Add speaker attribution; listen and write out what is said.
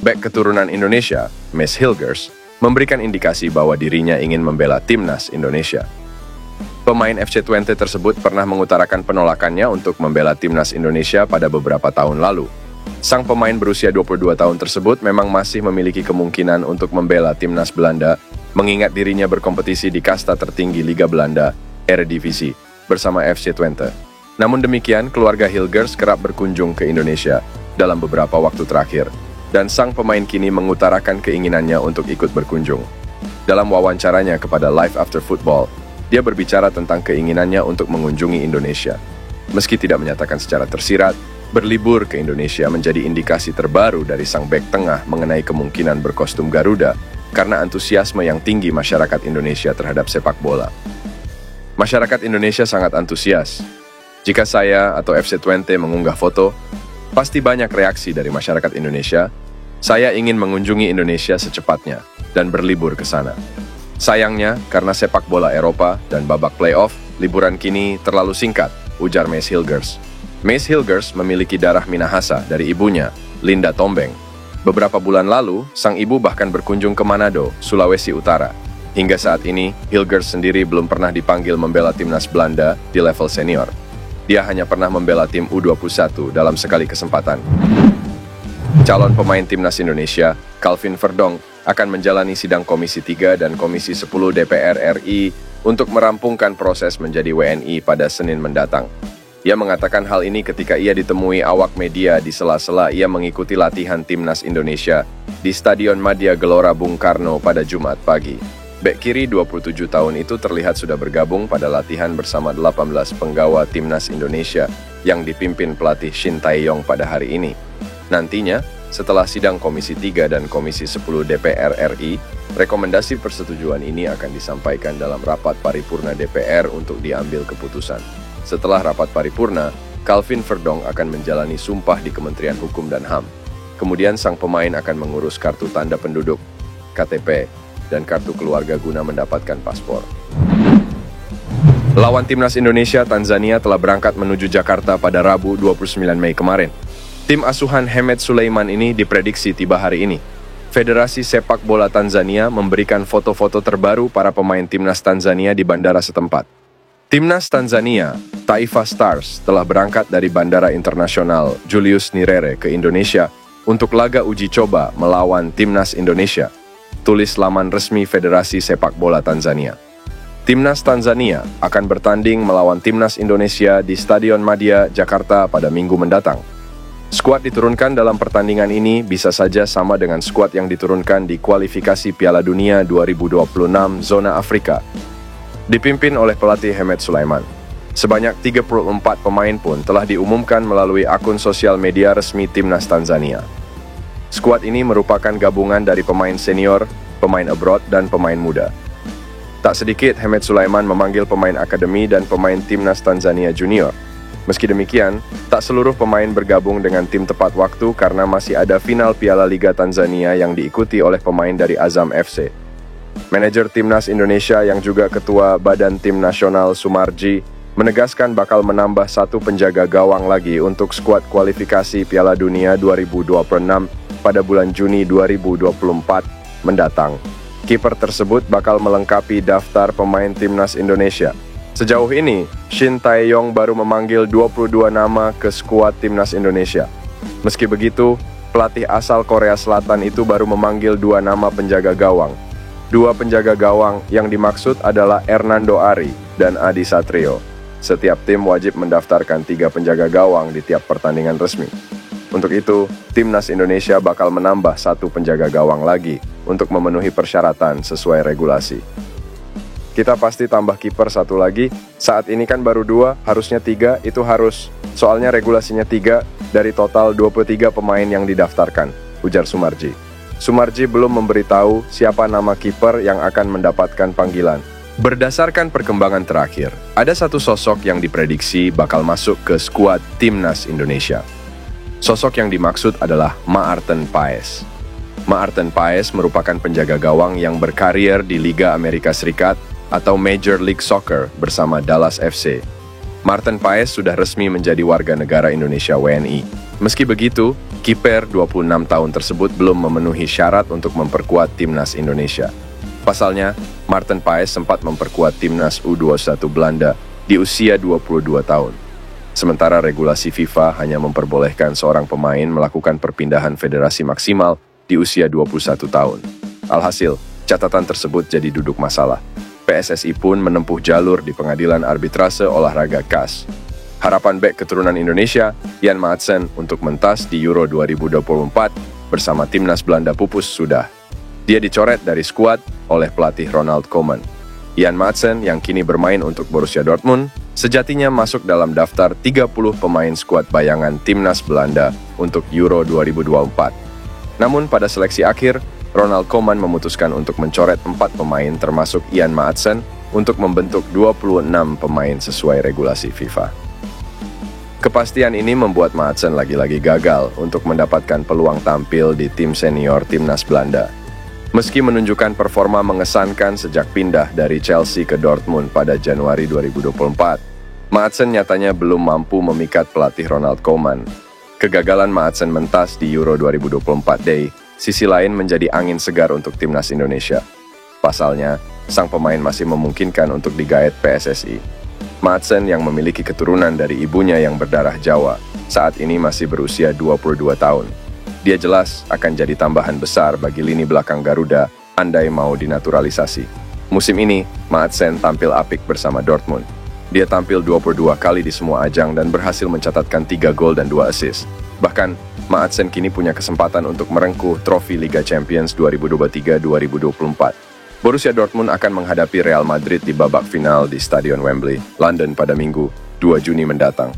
Speaker 1: Bek keturunan Indonesia, Mace Hilgers, memberikan indikasi bahwa dirinya ingin membela timnas Indonesia. Pemain FC Twente tersebut pernah mengutarakan penolakannya untuk membela timnas Indonesia pada beberapa tahun lalu. Sang pemain berusia 22 tahun tersebut memang masih memiliki kemungkinan untuk membela timnas Belanda, mengingat dirinya berkompetisi di kasta tertinggi Liga Belanda, Eredivisie, bersama FC Twente. Namun demikian, keluarga Hilgers kerap berkunjung ke Indonesia dalam beberapa waktu terakhir, dan sang pemain kini mengutarakan keinginannya untuk ikut berkunjung. Dalam wawancaranya kepada Live After Football, dia berbicara tentang keinginannya untuk mengunjungi Indonesia. Meski tidak menyatakan secara tersirat, berlibur ke Indonesia menjadi indikasi terbaru dari sang bek tengah mengenai kemungkinan berkostum Garuda karena antusiasme yang tinggi masyarakat Indonesia terhadap sepak bola. Masyarakat Indonesia sangat antusias. Jika saya atau FC Twente mengunggah foto, pasti banyak reaksi dari masyarakat Indonesia. Saya ingin mengunjungi Indonesia secepatnya dan berlibur ke sana. Sayangnya, karena sepak bola Eropa dan babak playoff, liburan kini terlalu singkat, ujar Mace Hilgers. Mace Hilgers memiliki darah Minahasa dari ibunya, Linda Tombeng. Beberapa bulan lalu, sang ibu bahkan berkunjung ke Manado, Sulawesi Utara. Hingga saat ini, Hilgers sendiri belum pernah dipanggil membela timnas Belanda di level senior. Dia hanya pernah membela tim U21 dalam sekali kesempatan. Calon pemain timnas Indonesia, Calvin Verdong, akan menjalani sidang Komisi 3 dan Komisi 10 DPR RI untuk merampungkan proses menjadi WNI pada Senin mendatang. Ia mengatakan hal ini ketika ia ditemui awak media di sela-sela ia mengikuti latihan timnas Indonesia di Stadion Madia Gelora Bung Karno pada Jumat pagi. Bek kiri 27 tahun itu terlihat sudah bergabung pada latihan bersama 18 penggawa timnas Indonesia yang dipimpin pelatih Shin Tae-yong pada hari ini. Nantinya, setelah sidang Komisi 3 dan Komisi 10 DPR RI, rekomendasi persetujuan ini akan disampaikan dalam rapat paripurna DPR untuk diambil keputusan. Setelah rapat paripurna, Calvin Verdong akan menjalani sumpah di Kementerian Hukum dan HAM. Kemudian sang pemain akan mengurus kartu tanda penduduk, KTP, dan kartu keluarga guna mendapatkan paspor. Lawan timnas Indonesia, Tanzania telah berangkat menuju Jakarta pada Rabu 29 Mei kemarin. Tim asuhan Hemed Sulaiman ini diprediksi tiba hari ini. Federasi Sepak Bola Tanzania memberikan foto-foto terbaru para pemain timnas Tanzania di bandara setempat. Timnas Tanzania, Taifa Stars, telah berangkat dari Bandara Internasional Julius Nyerere ke Indonesia untuk laga uji coba melawan timnas Indonesia, tulis laman resmi Federasi Sepak Bola Tanzania. Timnas Tanzania akan bertanding melawan timnas Indonesia di Stadion Madia, Jakarta pada Minggu mendatang. Skuad diturunkan dalam pertandingan ini bisa saja sama dengan skuad yang diturunkan di kualifikasi Piala Dunia 2026 zona Afrika, dipimpin oleh pelatih Hemed Sulaiman. Sebanyak 34 pemain pun telah diumumkan melalui akun sosial media resmi timnas Tanzania. Skuad ini merupakan gabungan dari pemain senior, pemain abroad, dan pemain muda. Tak sedikit Hemed Sulaiman memanggil pemain akademi dan pemain timnas Tanzania junior. Meski demikian, tak seluruh pemain bergabung dengan tim tepat waktu karena masih ada final Piala Liga Tanzania yang diikuti oleh pemain dari Azam FC. Manajer Timnas Indonesia yang juga Ketua Badan Tim Nasional Sumarji menegaskan bakal menambah satu penjaga gawang lagi untuk skuad kualifikasi Piala Dunia 2026 pada bulan Juni 2024 mendatang. Kiper tersebut bakal melengkapi daftar pemain Timnas Indonesia. Sejauh ini, Shin Tae-yong baru memanggil 22 nama ke skuad Timnas Indonesia. Meski begitu, pelatih asal Korea Selatan itu baru memanggil 2 nama penjaga gawang. 2 penjaga gawang yang dimaksud adalah Hernando Ari dan Adi Satrio. Setiap tim wajib mendaftarkan 3 penjaga gawang di tiap pertandingan resmi. Untuk itu, Timnas Indonesia bakal menambah 1 penjaga gawang lagi untuk memenuhi persyaratan sesuai regulasi. Kita pasti tambah kiper 1 lagi, saat ini kan baru 2, harusnya 3, itu harus. Soalnya regulasinya 3 dari total 23 pemain yang didaftarkan, ujar Sumarji. Sumarji belum memberitahu siapa nama kiper yang akan mendapatkan panggilan. Berdasarkan perkembangan terakhir, ada satu sosok yang diprediksi bakal masuk ke skuad Timnas Indonesia. Sosok yang dimaksud adalah Maarten Paes. Maarten Paes merupakan penjaga gawang yang berkarier di Liga Amerika Serikat atau Major League Soccer bersama Dallas FC. Maarten Paes sudah resmi menjadi warga negara Indonesia WNI. Meski begitu, kiper 26 tahun tersebut belum memenuhi syarat untuk memperkuat timnas Indonesia. Pasalnya, Maarten Paes sempat memperkuat timnas U21 Belanda di usia 22 tahun. Sementara regulasi FIFA hanya memperbolehkan seorang pemain melakukan perpindahan federasi maksimal di usia 21 tahun. Alhasil, catatan tersebut jadi duduk masalah. PSSI pun menempuh jalur di Pengadilan Arbitrase Olahraga CAS. Harapan bek keturunan Indonesia, Jan Maatsen, untuk mentas di Euro 2024 bersama timnas Belanda pupus sudah. Dia dicoret dari skuad oleh pelatih Ronald Koeman. Jan Maatsen yang kini bermain untuk Borussia Dortmund, sejatinya masuk dalam daftar 30 pemain skuad bayangan timnas Belanda untuk Euro 2024. Namun pada seleksi akhir, Ronald Koeman memutuskan untuk mencoret 4 pemain termasuk Jan Maatsen untuk membentuk 26 pemain sesuai regulasi FIFA. Kepastian ini membuat Maatsen lagi-lagi gagal untuk mendapatkan peluang tampil di tim senior timnas Belanda. Meski menunjukkan performa mengesankan sejak pindah dari Chelsea ke Dortmund pada Januari 2024, Maatsen nyatanya belum mampu memikat pelatih Ronald Koeman. Kegagalan Maatsen mentas di Euro 2024 sisi lain menjadi angin segar untuk timnas Indonesia. Pasalnya, sang pemain masih memungkinkan untuk digaet PSSI. Maatsen yang memiliki keturunan dari ibunya yang berdarah Jawa, saat ini masih berusia 22 tahun. Dia jelas akan jadi tambahan besar bagi lini belakang Garuda andai mau dinaturalisasi. Musim ini, Maatsen tampil apik bersama Dortmund. Dia tampil 22 kali di semua ajang dan berhasil mencatatkan 3 gol dan 2 assist. Bahkan, Maatsen kini punya kesempatan untuk merengkuh trofi Liga Champions 2023-2024. Borussia Dortmund akan menghadapi Real Madrid di babak final di Stadion Wembley, London pada Minggu, 2 Juni mendatang.